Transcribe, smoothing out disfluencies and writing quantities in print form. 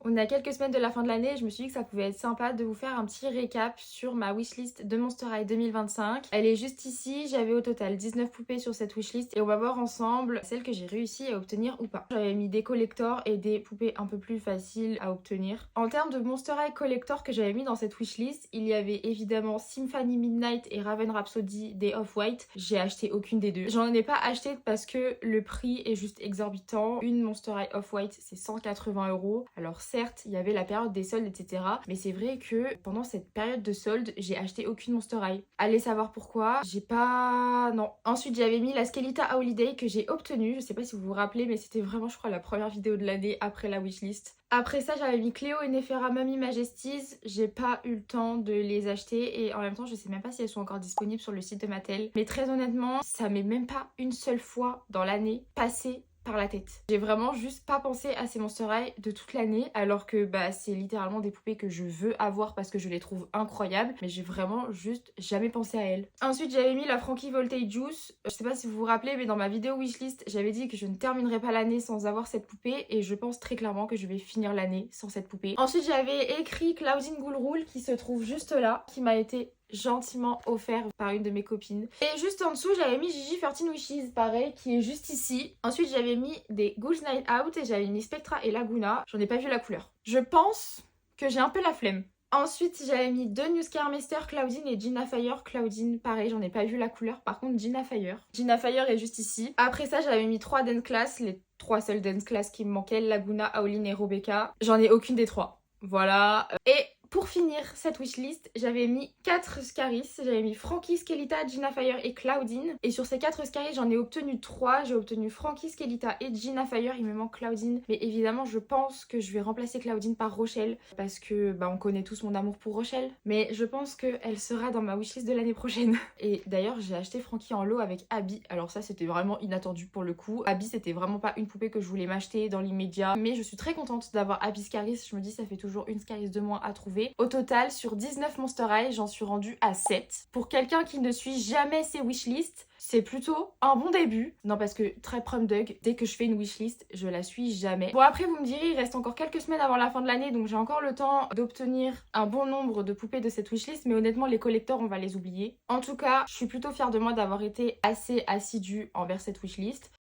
On est à quelques semaines de la fin de l'année et je me suis dit que ça pouvait être sympa de vous faire un petit récap sur ma wishlist de Monster High 2025. Elle est juste ici, j'avais au total 19 poupées sur cette wishlist et on va voir ensemble celles que j'ai réussi à obtenir ou pas. J'avais mis des collectors et des poupées un peu plus faciles à obtenir. En termes de Monster High collector que j'avais mis dans cette wishlist, il y avait évidemment Symphony Midnight et Raven Rhapsody des Off-White. J'ai acheté aucune des deux. J'en ai pas acheté parce que le prix est juste exorbitant. Une Monster High Off-White c'est 180 €. Alors certes, il y avait la période des soldes, etc. Mais c'est vrai que pendant cette période de soldes, j'ai acheté aucune Monster High. Allez savoir pourquoi. J'ai pas... Non. Ensuite, j'avais mis la Skelita Holiday que j'ai obtenue. Je sais pas si vous vous rappelez, mais c'était vraiment, je crois, la première vidéo de l'année après la wishlist. Après ça, j'avais mis Cléo et Nefera Mummy Majesties. J'ai pas eu le temps de les acheter et en même temps, je sais même pas si elles sont encore disponibles sur le site de Mattel. Mais très honnêtement, ça m'est même pas une seule fois dans l'année passé par la tête. J'ai vraiment juste pas pensé à ces Monster High de toute l'année, alors que bah c'est littéralement des poupées que je veux avoir parce que je les trouve incroyables, mais j'ai vraiment juste jamais pensé à elles. Ensuite j'avais mis la Frankie Voltage Juice. Je sais pas si vous vous rappelez, mais dans ma vidéo wishlist j'avais dit que je ne terminerais pas l'année sans avoir cette poupée et je pense très clairement que je vais finir l'année sans cette poupée. Ensuite j'avais écrit Cloudine Ghoul Rule qui se trouve juste là, qui m'a été gentiment offert par une de mes copines. Et juste en dessous j'avais mis Gigi 13 Wishes, pareil, qui est juste ici. Ensuite j'avais mis des Ghouls Night Out et j'avais mis Spectra et Laguna. J'en ai pas vu la couleur. Je pense que j'ai un peu la flemme. Ensuite j'avais mis deux New Scaremeister, Cloudine et Gina Fire. Cloudine pareil, j'en ai pas vu la couleur. Par contre Gina Fire. Gina Fire est juste ici. Après ça j'avais mis trois Dance Class, les trois seules Dance Class qui me manquaient, Laguna, Aoline et Rebecca. J'en ai aucune des trois. Voilà. Et pour finir cette wishlist, j'avais mis 4 Scaris. J'avais mis Frankie, Skelita, Gina Fire et Cloudine. Et sur ces 4 Scaris, j'en ai obtenu 3. J'ai obtenu Frankie, Skelita et Gina Fire. Il me manque Cloudine. Mais évidemment, je pense que je vais remplacer Cloudine par Rochelle. Parce que bah, on connaît tous mon amour pour Rochelle. Mais je pense qu'elle sera dans ma wishlist de l'année prochaine. Et d'ailleurs, j'ai acheté Frankie en lot avec Abby. Alors ça, c'était vraiment inattendu pour le coup. Abby, c'était vraiment pas une poupée que je voulais m'acheter dans l'immédiat. Mais je suis très contente d'avoir Abby Scaris. Je me dis, ça fait toujours une Scaris de moins à trouver. Au total, sur 19 Monster High, j'en suis rendue à 7. Pour quelqu'un qui ne suit jamais ses wishlists, c'est plutôt un bon début. Non, parce que très prom dog, dès que je fais une wishlist, je la suis jamais. Bon, après, vous me direz, il reste encore quelques semaines avant la fin de l'année, donc j'ai encore le temps d'obtenir un bon nombre de poupées de cette wishlist, mais honnêtement, les collectors, on va les oublier. En tout cas, je suis plutôt fière de moi d'avoir été assez assidue envers cette wishlist.